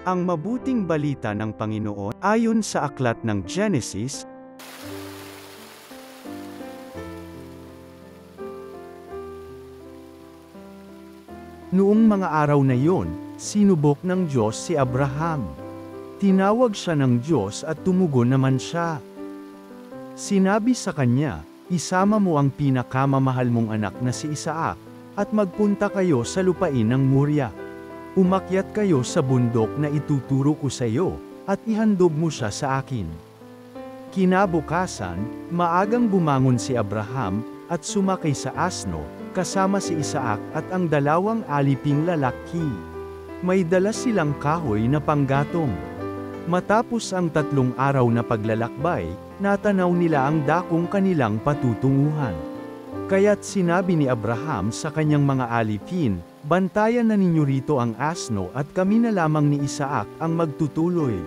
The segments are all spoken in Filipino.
Ang mabuting balita ng Panginoon, ayon sa aklat ng Genesis, noong mga araw na iyon, sinubok ng Diyos si Abraham. Tinawag siya ng Diyos at tumugon naman siya. Sinabi sa kanya, "Isama mo ang pinakamamahal mong anak na si Isaac, at magpunta kayo sa lupain ng Moriah. Umakyat kayo sa bundok na ituturo ko sa iyo, at ihandog mo siya sa akin." Kinabukasan, maagang bumangon si Abraham, at sumakay sa asno, kasama si Isaac at ang dalawang aliping lalaki. May dala silang kahoy na panggatong. Matapos ang 3 araw na paglalakbay, natanaw nila ang dakong kanilang patutunguhan. Kaya't sinabi ni Abraham sa kanyang mga alipin, "Bantayan na ninyo rito ang asno at kami na lamang ni Isaac ang magtutuloy.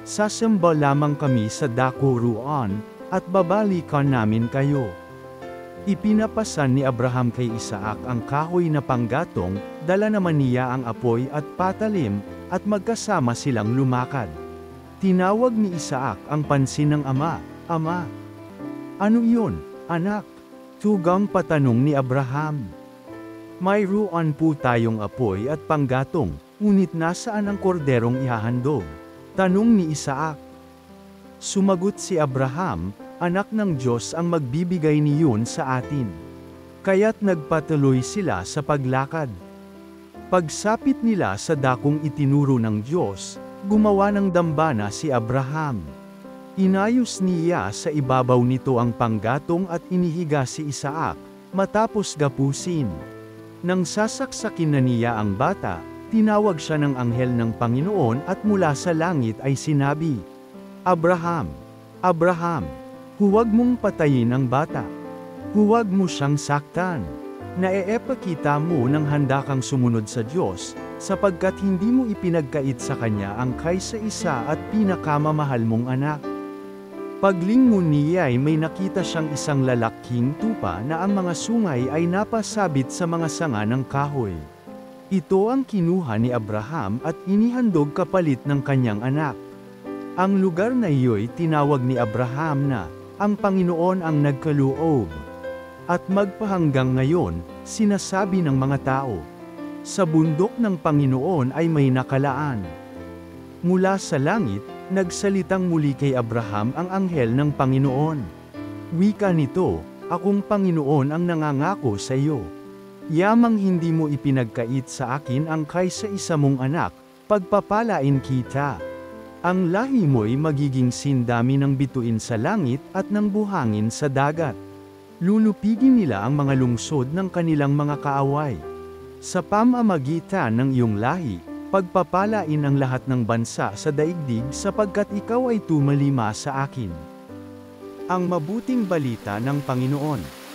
Sasamba lamang kami sa dako roon, at babalikan namin kayo." Ipinapasan ni Abraham kay Isaac ang kahoy na panggatong, dala naman niya ang apoy at patalim, at magkasama silang lumakad. Tinawag ni Isaac ang pansin ng ama, "Ama, ano iyon, anak?" Tugang patanong ni Abraham. "Mayroon po tayong apoy at panggatong, ngunit nasaan ang korderong ihahandog?" tanong ni Isaac. Sumagot si Abraham, "Anak ng Diyos ang magbibigay niyon sa atin." Kaya't nagpatuloy sila sa paglakad. Pagsapit nila sa dakong itinuro ng Diyos, gumawa ng dambana si Abraham. Inayos niya sa ibabaw nito ang panggatong at inihiga si Isaac, matapos gapusin. Nang sasaksakin na niya ang bata, tinawag siya ng anghel ng Panginoon at mula sa langit ay sinabi, "Abraham, Abraham, huwag mong patayin ang bata. Huwag mo siyang saktan. Naeepakita mo nang handa kang sumunod sa Diyos, sapagkat hindi mo ipinagkait sa Kanya ang kaysa-isa at pinakamamahal mong anak." Paglingon niya ay may nakita siyang isang lalaking tupa na ang mga sungay ay napasabit sa mga sanga ng kahoy. Ito ang kinuha ni Abraham at inihandog kapalit ng kanyang anak. Ang lugar na iyo'y tinawag ni Abraham na, "Ang Panginoon ang nagkaloob." At magpahanggang ngayon, sinasabi ng mga tao, "Sa bundok ng Panginoon ay may nakalaan." Mula sa langit, nagsalitang muli kay Abraham ang anghel ng Panginoon. Wika nito, "Akong Panginoon ang nangangako sa iyo. Yamang hindi mo ipinagkait sa akin ang kaysa-isa mong anak, pagpapalain kita. Ang lahi mo'y magiging sindami ng bituin sa langit at ng buhangin sa dagat. Lulupigin nila ang mga lungsod ng kanilang mga kaaway. Sa pamamagitan ng iyong lahi, pagpapalain ang lahat ng bansa sa daigdig sapagkat ikaw ay tumalima sa akin." Ang mabuting balita ng Panginoon.